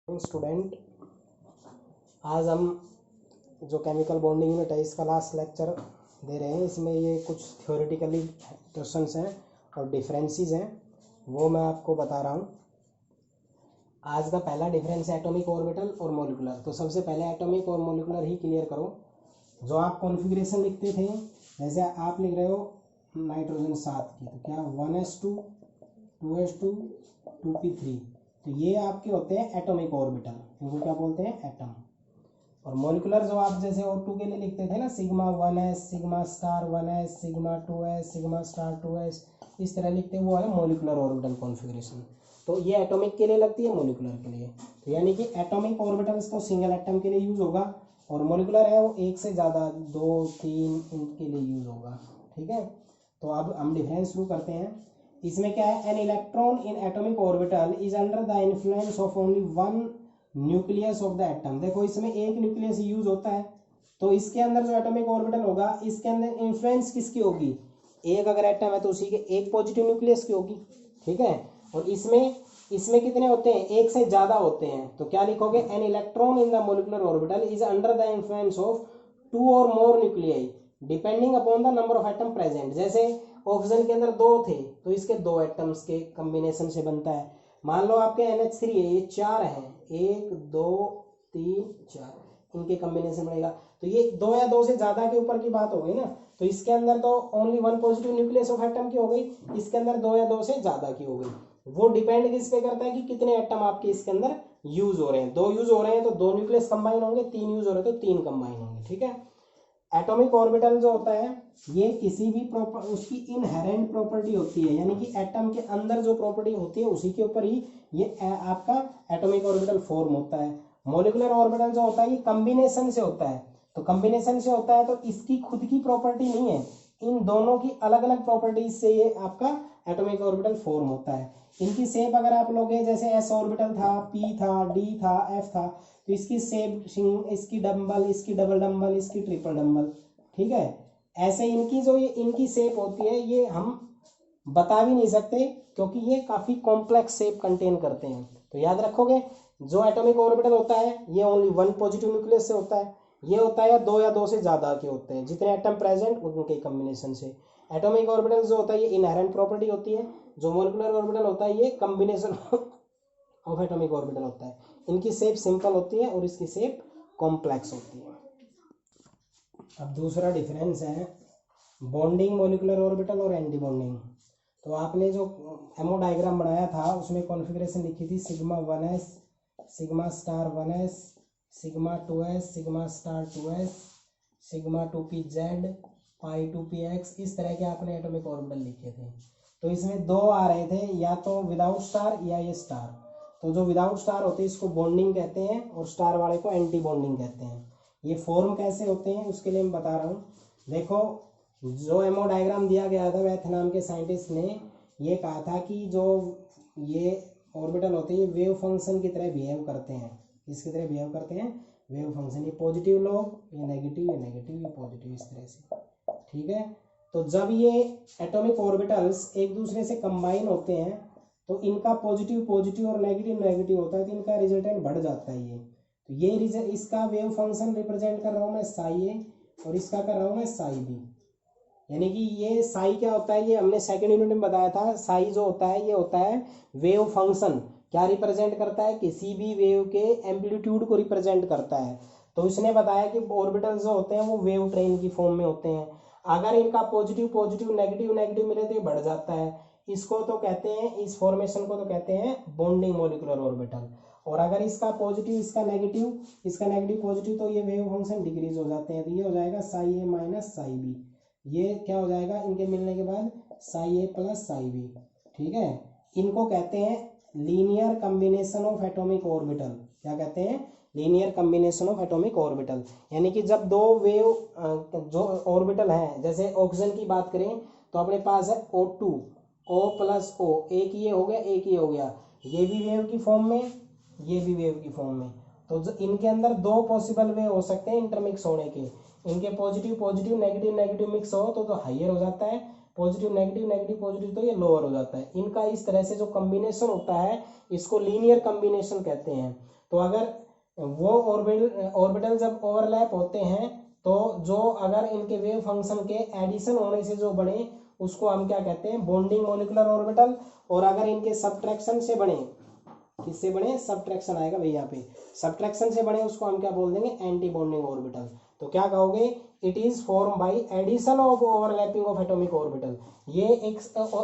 Student, आज हम जो केमिकल बॉन्डिंग यूनिट है इसका लास्ट लेक्चर दे रहे हैं। इसमें ये कुछ थ्योरेटिकली क्वेश्चंस हैं और डिफरेंसेस हैं, वो मैं आपको बता रहा हूँ। आज का पहला डिफरेंस है एटॉमिक ऑर्बिटल और मॉलिक्यूलर। तो सबसे पहले एटॉमिक और मॉलिक्यूलर ही क्लियर करो। जो आप कॉन्फ़िगरेशन लिखते थे, जैसे आप लिख रहे हो नाइट्रोजन 7 की, तो क्या 1s2 2s2 2p3, तो ये आपके होते हैं एटॉमिक ऑर्बिटल, इनको क्या बोलते हैं, एटम। और मॉलिक्यूलर जो आप जैसे O2 के लिए लिखते थे ना, sigma 1s sigma star 1s sigma 2s sigma star 2s, इस तरह लिखते हैं, वो है मॉलिक्यूलर ऑर्बिटल कॉन्फ़िगरेशन। तो ये एटॉमिक के लिए लगती है, मॉलिक्यूलर के लिए। तो यानी कि एटॉमिक ऑर्बिटल्स तो सिंगल एटम के लिए यूज होगा, और मॉलिक्यूलर है वो एक से ज़्यादा 2 3 इनके लिए यूज होगा। ठीक है, तो अब हम डिफरेंस शुरू करते हैं। इसमें क्या है, N electron in atomic orbital is under the influence of only one nucleus of the atom. देखो इसमें एक न्यूक्लियस यूज होता है, तो इसके अंदर जो एटॉमिक ऑर्बिटल होगा, इसके अंदर इन्फ्लुएंस किसकी होगी, एक अगर एटम है तो उसी के एक पॉजिटिव न्यूक्लियस की होगी। ठीक है, और इसमें कितने होते हैं, एक से ज्यादा होते हैं। तो क्या लिखोगे, an electron in the molecular orbital is under the influence of 2 और more nuclei depending upon the number of atom present. जैसे ऑक्सीजन के अंदर 2 थे, तो इसके 2 एटम्स के कॉम्बिनेशन से बनता है। मान लो आपके NH3 है, ये 4 है, 1 2 3 4, इनके कॉम्बिनेशन बनेगा। तो ये 2 या 2 से ज्यादा के ऊपर की बात हो गई ना, तो इसके अंदर तो only one positive nucleus of atom की हो गई, इसके अंदर 2 या 2 से ज्यादा की हो गई। वो डिपेंड किस पे करता है कि कितने एटम आपके इसके अंदर यूज हो रहे हैं। 2 यूज हो रहे हैं तो 2 न्यूक्लियस कंबाइन होंगे, 3 यूज हो रहे हैं तो 3 कंबाइन होंगे। ठीक है, एटॉमिक ऑर्बिटल जो होता है, ये किसी भी उसकी इनहेरेंट प्रॉपर्टी होती है, यानी कि एटम के अंदर जो प्रॉपर्टी होती है उसी के ऊपर ही ये आपका एटॉमिक ऑर्बिटल फॉर्म होता है। मॉलिक्यूलर ऑर्बिटल जो होता है, ये कॉम्बिनेशन से होता है। तो कॉम्बिनेशन से होता है तो इसकी खुद की प्रॉपर्टी नहीं है, इन दोनों की अलग अलग प्रॉपर्टीज से ये आपका एटॉमिक ऑर्बिटल फॉर्म होता है। इनकी शेप अगर आप लोगे, जैसे S ऑर्बिटल था, P था, D था, F था, तो इसकी शेप, इसकी डबल, इसकी डबल डबल, इसकी ट्रिपल डबल। ठीक है, ऐसे इनकी जो ये इनकी शेप होती है, ये हम बता भी नहीं सकते, क्योंकि ये काफी कॉम्प्लेक्स शेप कंटेन करते हैं। तो याद रखोगे, जो एटॉमिक ऑर्बिटल होता है ये ओनली वन पॉजिटिव न्यूक्लियस से होता है, ये होता है 2 या 2 से ज्यादा के होते हैं, जितने एटम प्रेजेंट उनके कॉम्बिनेशन से। एटॉमिक ऑर्बिटल जो होता है ये इनहेरेंट प्रॉपर्टी होती है, जो मॉलिक्यूलर ऑर्बिटल होता है ये कॉम्बिनेशन ऑफ एटॉमिक ऑर्बिटल होता है। इनकी शेप सिंपल होती है और इसकी शेप कॉम्प्लेक्स होती है। अब दूसरा डिफरेंस है बॉन्डिंग मॉलिक्यूलर ऑर्बिटल और एंटी बॉन्डिंग। तो आपने जो एमओ डायग्राम बनाया था, उसमें कॉन्फ़िगरेशन लिखी थी sigma 1s sigma star 1s sigma 2s sigma star 2s sigma 2pz पाई 2px, इस तरह के आपने एटॉमिक ऑर्बिटल लिखे थे। तो इसमें 2 आ रहे थे, या तो विदाउट स्टार या ये स्टार। तो जो विदाउट स्टार होते हैं इसको बॉन्डिंग कहते हैं, और स्टार वाले को एंटी बॉन्डिंग कहते हैं। ये फॉर्म कैसे होते हैं उसके लिए मैं बता रहा हूँ। देखो, जो एमओ डायग्राम दिया गया था, वैथ नाम के साइंटिस्ट ने ये कहा था कि जो ये ऑर्बिटल होते हैं ये वेव फंक्शन की तरह बिहेव करते हैं। इसकी तरह बिहेव करते हैं, वेव फंक्शन। ये पॉजिटिव लोग, ये नेगेटिव, ये नेगेटिव, ये पॉजिटिव, इस तरह से। ठीक है, तो जब ये एटॉमिक ऑर्बिटल्स एक दूसरे से कंबाइन होते हैं, तो इनका पॉजिटिव पॉजिटिव और नेगेटिव नेगेटिव होता है, तो इनका रिजल्टेंट बढ़ जाता है। ये तो ये इसका वेव फंक्शन रिप्रेजेंट कर रहा हूँ मैं साई ए, और इसका कर रहा हूँ मैं साई बी। यानी कि ये साई क्या होता है, ये हमने सेकंड यूनिट में बताया था। साई जो होता है ये होता है वेव फंक्शन। क्या रिप्रेजेंट करता है, किसी भी वेव के एम्पलीट्यूड को रिप्रेजेंट करता है। तो इसने बताया कि ऑर्बिटल जो होते हैं वो वेव ट्रेन की फॉर्म में होते हैं। अगर इनका पॉजिटिव पॉजिटिव नेगेटिव नेगेटिव मिले तो ये बढ़ जाता है। इसको तो कहते हैं, इस फॉर्मेशन को तो कहते हैं बॉन्डिंग मॉलिक्यूलर ऑर्बिटल। और अगर इसका पॉजिटिव इसका नेगेटिव पॉजिटिव, तो ये वेव फंक्शन डिक्रीज हो जाते हैं। तो ये हो जाएगा साई ए माइनस साई बी। ये क्या हो जाएगा, इनके मिलने के बाद साई ए प्लस साई बी। ठीक है, इनको कहते हैं linear combination of atomic orbital. क्या कहते हैं, linear combination of atomic orbital. यानी कि जब 2 वेव जो ऑर्बिटल हैं, जैसे ऑक्सीजन की बात करें तो अपने पास है O2, O प्लस O, एक ये हो गया, एक ये हो गया, ये भी वेव की फॉर्म में, ये भी वेव की फॉर्म में। तो इनके अंदर 2 पॉसिबल वे हो सकते हैं इंटरमिक्स होने के। इनके positive positive negative negative mix हो तो हाइयर हो जाता है, पॉजिटिव नेगेटिव नेगेटिव पॉजिटिव तो ये लोअर हो जाता है। इनका इस तरह से जो कॉम्बिनेशन होता है, इसको लीनियर कॉम्बिनेशन कहते हैं। तो अगर वो ऑर्बिटल जब ओवरलैप होते हैं तो जो अगर इनके वेव फंक्शन के एडिशन होने से जो बने उसको हम क्या कहते हैं, बॉन्डिंग मॉलिक्यूलर ऑर्बिटल। और अगर इनके सब्ट्रैक्शन से बने, किससे बने, सब्ट्रैक्शन आएगा भाई यहाँ पे, सब्ट्रैक्शन से बने उसको हम क्या बोल देंगे, एंटी बॉन्डिंग ऑर्बिटल। तो क्या कहोगे, it is form by addition of overlapping of atomic orbital. ये एक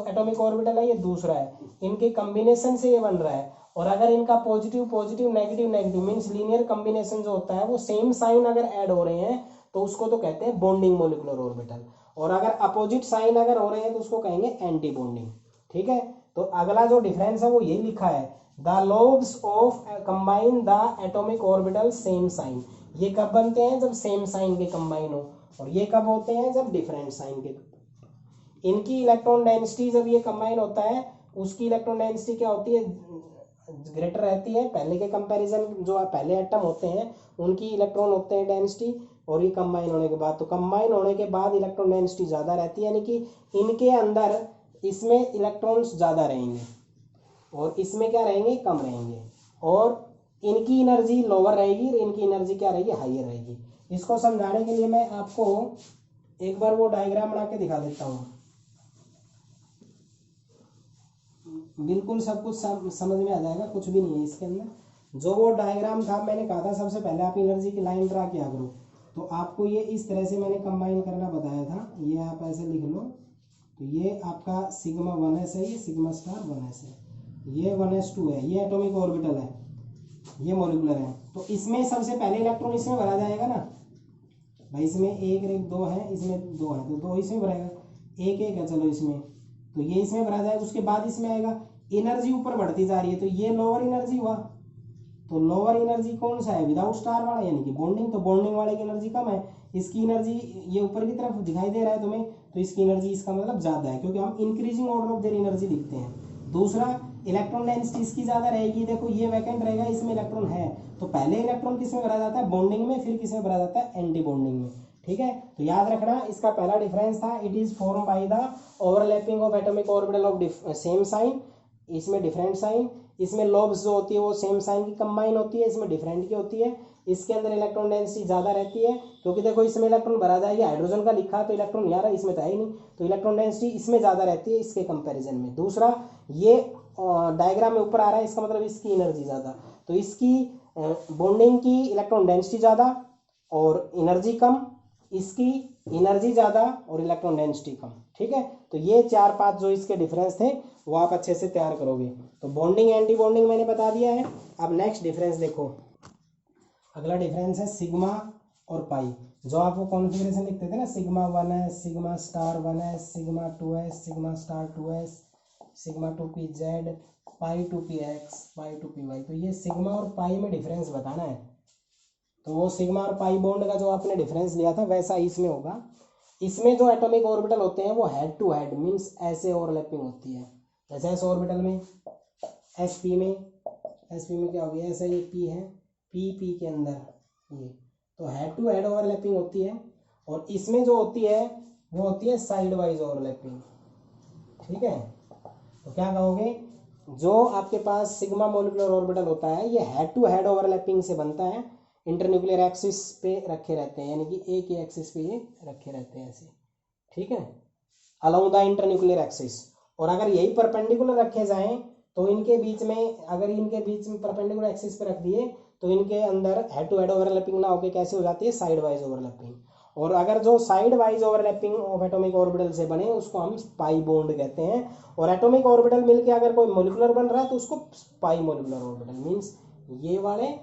एटॉमिक ऑर्बिटल है, ये दूसरा है, इनके कॉम्बिनेशन से ये बन रहा है। और अगर इनका positive positive negative negative means linear combination जो होता है वो सेम साइन अगर ऐड हो रहे हैं तो उसको तो कहते हैं बॉन्डिंग मॉलिक्यूलर ऑर्बिटल। और अगर अपोजिट साइन अगर हो रहे हैं तो उसको कहेंगे एंटी बॉन्डिंग। ठीक है, तो अगला जो डिफरेंस है वो यही लिखा है, the lobes of combine the atomic orbital same sign. ये कब बनते हैं, जब सेम साइन के कंबाइन हो, और ये कब होते हैं, जब डिफरेंट साइन के। इनकी इलेक्ट्रॉन डेंसिटी जब ये कंबाइन होता है उसकी इलेक्ट्रॉन डेंसिटी क्या होती है, ग्रेटर रहती है पहले के कंपैरिजन। जो पहले एटम होते हैं उनकी इलेक्ट्रॉन होते हैं डेंसिटी, और ये कंबाइन होने के बाद, तो कंबाइन होने के बाद इलेक्ट्रॉन डेंसिटी ज़्यादा रहती है, यानी कि इनके अंदर इसमें इलेक्ट्रॉन्स ज़्यादा रहेंगे और इसमें क्या रहेंगे, कम रहेंगे। और इनकी एनर्जी लोअर रहेगी और इनकी एनर्जी क्या रहेगी, हाइयर रहेगी। इसको समझाने के लिए मैं आपको एक बार वो डायग्राम बना के दिखा देता हूँ, बिल्कुल सब कुछ समझ में आ जाएगा, कुछ भी नहीं है इसके अंदर। जो वो डायग्राम था, मैंने कहा था सबसे पहले आप एनर्जी की लाइन ड्रा किया करो, तो आपको ये इस तरह से मैंने कंबाइन करना बताया था। ये आप ऐसे लिख लो, तो ये आपका सिग्मा 1s है, ये सिग्मा स्टार 1s है, ये 1s2 है, ये एटॉमिक ऑर्बिटल है, ये मॉलिक्यूलर है। तो इसमें सबसे पहले इलेक्ट्रॉन इसमें भरा जाएगा ना भाई, इसमें एक एक दो है, इसमें दो है, तो दो इसमें भरेगा, एक एक है चलो इसमें, तो ये इसमें भरा जाएगा। उसके बाद इसमें आएगा, एनर्जी ऊपर बढ़ती जा रही है, तो ये लोअर एनर्जी हुआ, तो लोअर एनर्जी कौन सा है, विदाउट स्टार वाला, यानी कि बॉन्डिंग। तो बॉन्डिंग वाले की एनर्जी कम है, इसकी एनर्जी ये ऊपर की तरफ दिखाई दे रहा है तुम्हें, तो इसकी एनर्जी इसका मतलब ज्यादा है, क्योंकि हम increasing order of their energy लिखते हैं। दूसरा, इलेक्ट्रॉन डेंसिटी इसकी ज्यादा रहेगी, देखो ये वैकेंट रहेगा, इसमें इलेक्ट्रॉन है, तो पहले इलेक्ट्रॉन किसमें भरा जाता है, बॉन्डिंग में, फिर किसमें भरा जाता है, एंटी बॉन्डिंग में। ठीक है, तो याद रखना, इसका पहला डिफरेंस था, it is form by the overlapping of atomic orbital of same sign, इसमें डिफरेंट साइन। इसमें लोब्स जो होती है वो सेम साइन की कंबाइन होती है, इसमें डिफरेंट की होती है। इसके अंदर इलेक्ट्रॉन डेंसिटी ज्यादा रहती है, क्योंकि देखो इसमें इलेक्ट्रॉन भरा जाएगा, हाइड्रोजन का लिखा है तो इलेक्ट्रॉन यहाँ रहा, इसमें तो है ही नहीं, तो इलेक्ट्रॉन डेंसिटी इसमें ज्यादा रहती है इसके कंपैरिजन में। दूसरा, ये डायग्राम में ऊपर आ रहा है, इसका मतलब इसकी एनर्जी ज्यादा, तो इसकी बॉन्डिंग की इलेक्ट्रॉन डेंसिटी ज्यादा और एनर्जी कम, इसकी एनर्जी ज्यादा और इलेक्ट्रॉन डेंसिटी कम। ठीक है, तो ये 4-5 जो इसके डिफरेंस थे वो आप अच्छे से तैयार करोगे। तो बॉन्डिंग एंटी बॉन्डिंग मैंने बता दिया है। अब नेक्स्ट डिफरेंस देखो, अगला डिफरेंस है सिग्मा और पाई। जो आपको कॉन्फ़िगरेशन लिखते थे ना, sigma 1s, sigma star 1s, sigma 2s, sigma star 2s, sigma 2pz, पाई 2px, पाई 2py, तो ये सिग्मा और पाई में डिफरेंस बताना है। तो वो सिग्मा और पाई बॉन्ड का जो आपने डिफरेंस लिया था वैसा इसमें होगा। इसमें जो एटॉमिक ऑर्बिटल होते हैं वो हेड टू हेड मींस ऐसे ओवरलैपिंग होती है, जैसे एस ऑर्बिटल में, एसपी में क्या हो गया, ऐसा ये पी है, पी के अंदर ये, तो हेड टू हेड ओवरलैपिंग होती है। और इसमें जो होती है वो होती है साइड वाइज ओवरलैपिंग। ठीक है, तो क्या कहोगे, जो आपके पास सिग्मा मॉलिक्यूलर ऑर्बिटल होता है ये हेड टू हेड ओवरलैपिंग से बनता है, इंटरन्यूक्लियर एक्सिस पे रखे रहते हैं, यानी कि एक ही एक्सिस पे ये रखे रहते हैं ऐसे। ठीक है, अलोंग द इंटरन्यूक्लियर एक्सिस। और अगर यही परपेंडिकुलर रखे जाएं तो इनके बीच में, अगर इनके बीच में परपेंडिकुलर एक्सिस पे रख दिए तो इनके अंदर हेड टू हेड ओवरलैपिंग ना होकर कैसे हो जाती है, साइड वाइज ओवरलैपिंग। और अगर जो side wise overlapping of atomic orbital से बने उसको हम पाई बॉन्ड कहते हैं। और एटॉमिक ऑर्बिटल मिलके अगर कोई मॉलिक्यूलर बन रहा है तो उसको पाई मॉलिक्यूलर ऑर्बिटल मींस ये वाले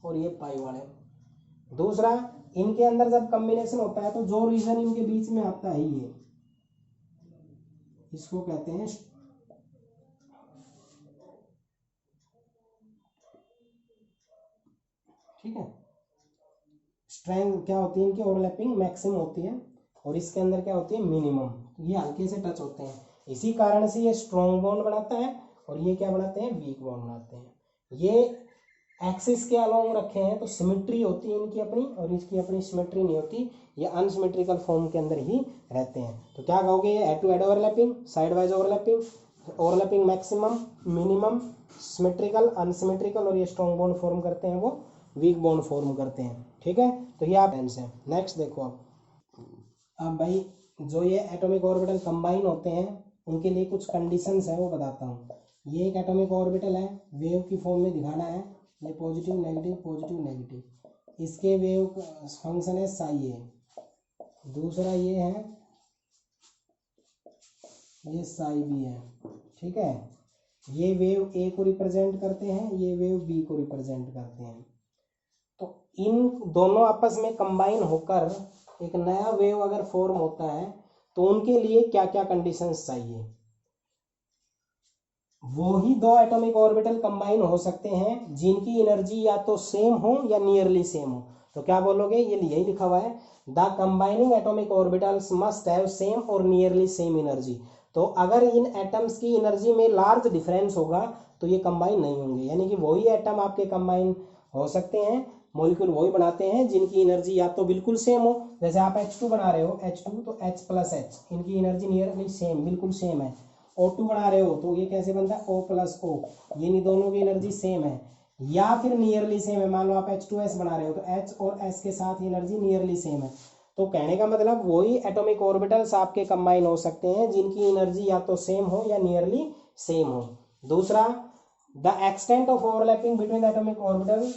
और ये पाई वाले। दूसरा, इनके अंदर जब कॉम्बिनेशन होता है तो जो रीजन इनके बीच में आता है ये, इसको कहते हैं, ठीक है, स्ट्रेंथ क्या होती है इनकी, ओवरलैपिंग मैक्सिमम होती है, और इसके अंदर क्या होती है, मिनिमम। ये हल्के से टच होते हैं, इसी कारण से ये स्ट्रॉन्ग बॉन्ड बनाता है और ये क्या बनाते हैं, वीक बॉन्ड बनाते हैं। ये एक्सिस के अलोंग रखे हैं तो सिमेट्री होती है इनकी अपनी, और इसकी अपनी सिमेट्री नहीं होती, ये अनसिमेट्रिकल फॉर्म के अंदर ही रहते हैं। तो क्या कहोगे, ये head to head overlapping, side wise overlapping, overlapping maximum, minimum, symmetrical, unsymmetrical, और ये स्ट्रॉन्ग बॉन्ड फॉर्म करते हैं, वो वीक बॉन्ड फॉर्म करते हैं। ठीक है, तो ये आप आंसर। नेक्स्ट देखो अब भाई जो ये एटॉमिक ऑर्बिटल कंबाइन होते हैं उनके लिए कुछ कंडीशंस है वो बताता हूँ। ये एक एटॉमिक ऑर्बिटल है, वेव की फॉर्म में दिखाना है, ये पॉजिटिव नेगेटिव पॉजिटिव नेगेटिव, इसके वेव फंक्शन है साई ए। दूसरा ये है, ये साई बी है। ठीक है, ये वेव ए को रिप्रेजेंट करते हैं, ये वेव बी को रिप्रेजेंट करते हैं। तो इन दोनों आपस में कंबाइन होकर एक नया वेव अगर फॉर्म होता है तो उनके लिए क्या क्या कंडीशंस चाहिए। वो ही दो एटॉमिक ऑर्बिटल कंबाइन हो सकते हैं जिनकी एनर्जी या तो सेम हो या नियरली सेम हो। तो क्या बोलोगे, ये यही लिखा हुआ है, the combining atomic orbitals must have same और नियरली सेम एनर्जी। तो अगर इन एटम्स की एनर्जी में लार्ज डिफरेंस होगा तो ये कंबाइन नहीं होंगे, यानी कि वही एटम आपके कंबाइन हो सकते हैं, मॉलिक्यूल वही बनाते हैं जिनकी एनर्जी या तो बिल्कुल सेम हो, जैसे आप H2 बना रहे हो, H2 तो H प्लस H, इनकी एनर्जी नियरली सेम, बिल्कुल सेम है। O2 बना रहे हो तो ये कैसे बनता है, O प्लस O, ये नहीं, दोनों की एनर्जी सेम है या फिर नियरली सेम है। मान लो आप H2S बना रहे हो तो H और S के साथ एनर्जी नियरली सेम है। तो कहने का मतलब वही एटॉमिक ऑर्बिटल्स आपके कंबाइन हो सकते हैं जिनकी एनर्जी या तो सेम हो या नियरली सेम हो। दूसरा, the extent of overlapping between atomic orbital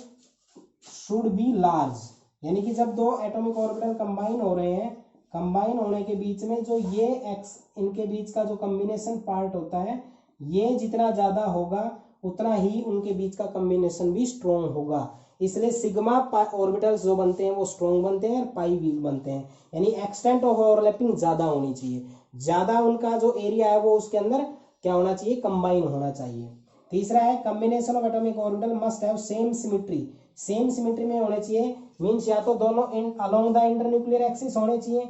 should be large, यानी कि जब दो एटॉमिक ऑर्बिटल कंबाइन हो रहे हैं, कंबाइन होने के बीच में जो ये एक्स, इनके बीच का जो कॉम्बिनेशन पार्ट होता है, ये जितना ज़्यादा होगा उतना ही उनके बीच का कॉम्बिनेशन भी स्ट्रॉन्ग होगा। इसलिए सिग्मा ऑर्बिटल्स जो बनते हैं वो स्ट्रॉन्ग बनते हैं और पाई वीक बनते हैं, यानी एक्सटेंट ऑफ ओवरलैपिंग ज़्यादा होनी चाहिए, ज़्यादा उनका जो एरिया है वो उसके अंदर क्या होना चाहिए, कंबाइन होना चाहिए। तीसरा है, combination of atomic orbital must have same symmetry, same symmetry में होने चाहिए, मीन्स या तो दोनों अलोंग द इंटरन्यूक्लियर एक्सिस होने चाहिए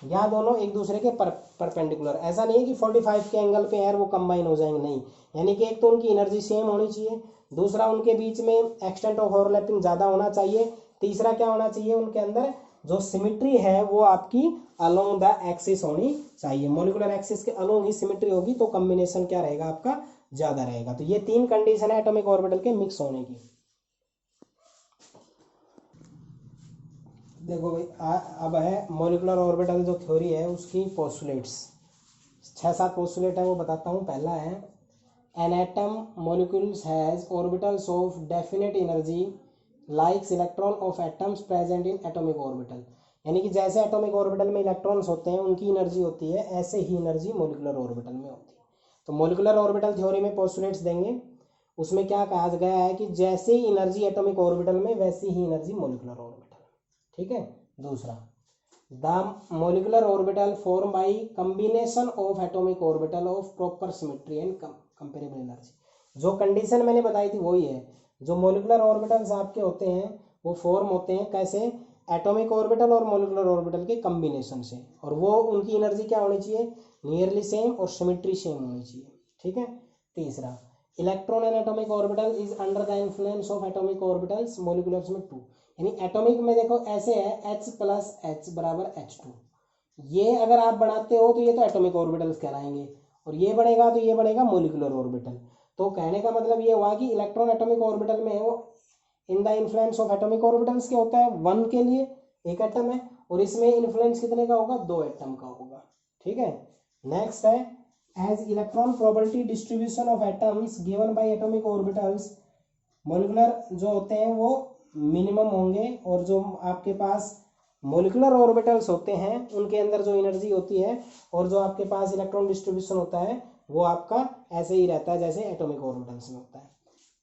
या दोनों एक दूसरे के परपेंडिकुलर। ऐसा नहीं है कि 45 के एंगल पे यार वो कंबाइन हो जाएंगे, नहीं, यानी कि एक तो उनकी एनर्जी सेम होनी चाहिए, दूसरा उनके बीच में एक्सटेंट ऑफ ओवरलैपिंग ज़्यादा होना चाहिए, तीसरा क्या होना चाहिए, उनके अंदर जो सिमेट्री है वो आपकी अलोंग द एक्सिस होनी चाहिए, मोलिकुलर एक्सिस के अलोंग ही सिमेट्री होगी तो कॉम्बिनेशन क्या रहेगा आपका, ज़्यादा रहेगा। तो ये तीन कंडीशन है एटॉमिक ऑर्बिटल के मिक्स होने की। देखो भाई अब है मॉलिकुलर ऑर्बिटल जो थ्योरी है उसकी पोस्टुलेट्स, 6-7 पोस्टुलेट है वो बताता हूँ। पहला है, an atom molecules has orbitals of definite energy likes electron of atoms present in atomic orbital, यानी कि जैसे एटॉमिक ऑर्बिटल में इलेक्ट्रॉन्स होते हैं उनकी एनर्जी होती है, ऐसे ही एनर्जी मॉलिकुलर ऑर्बिटल में होती है। तो मॉलिकुलर ऑर्बिटल थ्योरी में पोस्टुलेट्स देंगे, उसमें क्या कहा गया है कि जैसे ही एनर्जी एटॉमिक ऑर्बिटल में वैसी ही एनर्जी मॉलिकुलर ऑर्बिटल। ठीक है। दूसरा, the molecular orbital form by combination of atomic orbital of proper symmetry and comparable energy. जो कंडीशन मैंने बताई थी वही है, जो मॉलिकुलर ऑर्बिटल्स आपके होते हैं वो फॉर्म होते हैं कैसे, एटॉमिक ऑर्बिटल और मॉलिकुलर ऑर्बिटल के कम्बिनेशन से, और वो उनकी एनर्जी क्या होनी चाहिए, नियरली सेम और सिमेट्री सेम होनी चाहिए। ठीक है। तीसरा, electron and atomic orbital is under the influence of atomic orbitals, moleculars में 2, यानी एटॉमिक में देखो ऐसे है H प्लस H बराबर H2, ये अगर आप बनाते हो तो ये तो एटॉमिक ऑर्बिटल्स कहलाएंगे, और ये बनेगा तो ये बनेगा मॉलिकुलर ऑर्बिटल। तो कहने का मतलब ये हुआ कि इलेक्ट्रॉन एटॉमिक ऑर्बिटल में है वो in the influence of atomic orbitals क्या होता है, 1 के लिए एक एटम है, और इसमें इन्फ्लुएंस कितने का होगा, 2 एटम का होगा। ठीक है। नेक्स्ट है, as electron probability distribution of atoms given by atomic orbitals, molecular जो होते हैं वो मिनिमम होंगे, और जो आपके पास मॉलिकुलर ऑर्बिटल्स होते हैं उनके अंदर जो एनर्जी होती है और जो आपके पास इलेक्ट्रॉन डिस्ट्रीब्यूशन होता है वो आपका ऐसे ही रहता है जैसे एटॉमिक ऑर्बिटल्स में होता है।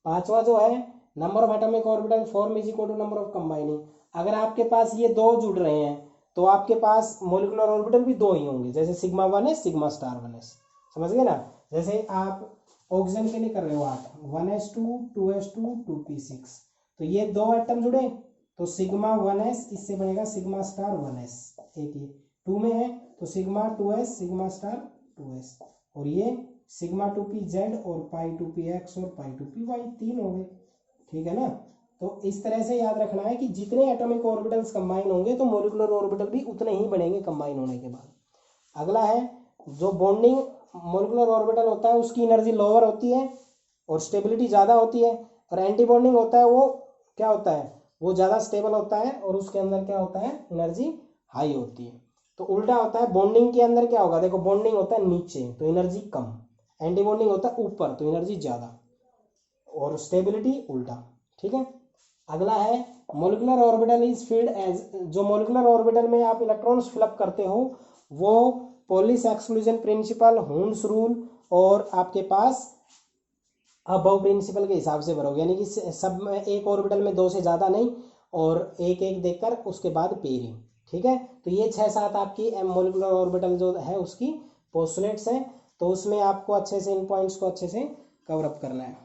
पांचवा जो है, number of atomic orbital form is equal to number of combining. अगर आपके पास ये दो जुड़ रहे हैं तो आपके पास मॉलिकुलर ऑर्बिटल भी 2 ही होंगे, जैसे sigma 1s sigma star 1s, समझ गए ना। जैसे आप ऑक्सीजन के लिए कर रहे हो 8, 1s2 2s2 2p6, तो ये 2 एटम जुड़े तो सिग्मा 1s इससे बनेगा सिग्मा स्टार 1s, एक ये 2 में है तो sigma 2s sigma star 2s, और ये सिग्मा 2pz और पाई 2px और पाई 2py 3 हो गए। ठीक है ना। तो इस तरह से याद रखना है कि जितने एटॉमिक ऑर्बिटल्स कंबाइन होंगे तो मॉलिकुलर ऑर्बिटल भी उतने ही बनेंगे कंबाइन होने के बाद। अगला है, जो बॉन्डिंग मॉलिकुलर ऑर्बिटल होता है उसकी एनर्जी लोअर होती है और स्टेबिलिटी ज़्यादा होती है। और एंटी बॉन्डिंग होता है वो क्या होता है, वो ज़्यादा स्टेबल होता है और उसके अंदर क्या होता है, एनर्जी हाई होती है। तो उल्टा होता है, बॉन्डिंग के अंदर क्या होगा, देखो बॉन्डिंग होता है नीचे तो एनर्जी कम, एंटी बॉन्डिंग होता है ऊपर तो एनर्जी ज़्यादा, और स्टेबिलिटी उल्टा। ठीक है, अगला है molecular orbital is filled as, जो मोलिकुलर ऑर्बिटल में आप इलेक्ट्रॉन्स फिलअप करते हो वो Pauli's exclusion principle, Hund's rule और आपके पास अबव प्रिंसिपल के हिसाब से भरोगे, यानी कि सब में एक ऑर्बिटल में 2 से ज़्यादा नहीं, और एक एक देखकर उसके बाद पेयरिंग। ठीक है, तो ये 6-7 आपकी मोलिकुलर ऑर्बिटल जो है उसकी पोस्टुलेट्स हैं। तो उसमें आपको अच्छे से इन पॉइंट्स को अच्छे से कवर अप करना है।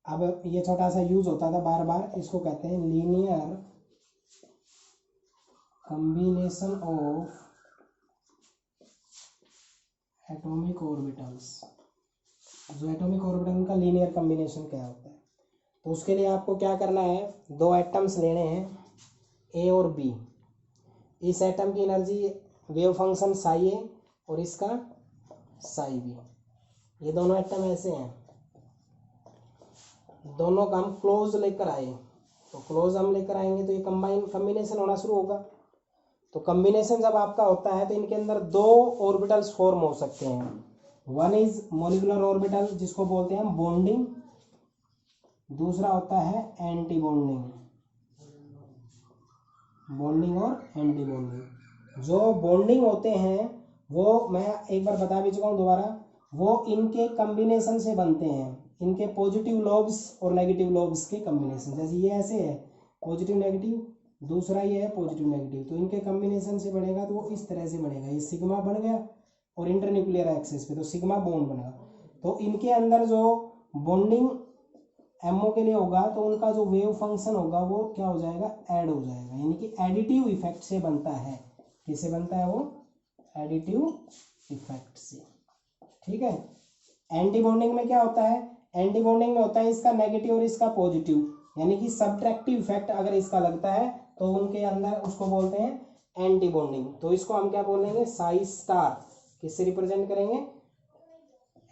अब ये छोटा सा यूज होता था बार बार, इसको कहते हैं linear combination of atomic orbitals. जो एटॉमिक ऑर्बिटल का लीनियर कॉम्बिनेशन क्या होता है, तो उसके लिए आपको क्या करना है, 2 एटम्स लेने हैं ए और बी। इस एटम की एनर्जी वेव फंक्शन साई ए और इसका साई बी। ये दोनों एटम ऐसे हैं, दोनों का हम क्लोज लेकर आए, तो क्लोज हम लेकर आएंगे तो ये कॉम्बिनेशन होना शुरू होगा। तो कॉम्बिनेशन जब आपका होता है तो इनके अंदर 2 ऑर्बिटल्स फॉर्म हो सकते हैं। वन इज मोलिकुलर ऑर्बिटल जिसको बोलते हैं हम बॉन्डिंग, दूसरा होता है एंटी बॉन्डिंग, बॉन्डिंग और एंटी बॉन्डिंग। जो बॉन्डिंग होते हैं वो मैं एक बार बता भी चुका हूँ दोबारा, वो इनके कॉम्बिनेशन से बनते हैं, इनके पॉजिटिव लोब्स और नेगेटिव लोब्स के कॉम्बिनेशन। जैसे ये ऐसे है पॉजिटिव नेगेटिव, दूसरा ये है पॉजिटिव नेगेटिव, तो इनके कॉम्बिनेशन से बनेगा तो वो इस तरह से बनेगा, ये सिग्मा बन गया और इंटरन्यूक्लियर एक्सिस पे तो सिग्मा बॉन्ड बनेगा। तो इनके अंदर जो बॉन्डिंग एमओ के लिए होगा तो उनका जो वेव फंक्शन होगा वो क्या हो जाएगा, ऐड हो जाएगा, यानी कि एडिटिव इफेक्ट से बनता है। किससे बनता है वो, एडिटिव इफेक्ट से। ठीक है, एंटी बॉन्डिंग में क्या होता है, एंटी बॉन्डिंग में होता है इसका नेगेटिव और इसका पॉजिटिव, यानी कि सब्ट्रैक्टिव इफेक्ट अगर इसका लगता है तो उनके अंदर उसको बोलते हैं एंटी बॉन्डिंग। तो इसको हम क्या बोलेंगे, साई स्टार। किससे रिप्रेजेंट करेंगे,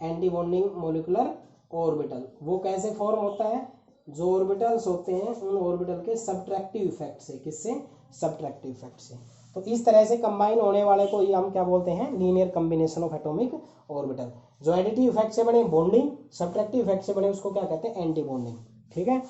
एंटी बॉन्डिंग मोलिकुलर ऑर्बिटल। वो कैसे फॉर्म होता है, जो ऑर्बिटल्स होते हैं उन ऑर्बिटल के सब्ट्रैक्टिव इफेक्ट से। किससे, सब्ट्रैक्टिव इफेक्ट से। तो इस तरह से कंबाइन होने वाले को ये हम क्या बोलते हैं, linear combination of atomic orbital. जो एडिटिव इफेक्ट से बने बॉन्डिंग, सब्ट्रैक्टिव इफेक्ट से बने उसको क्या कहते हैं, एंटी बॉन्डिंग। ठीक है।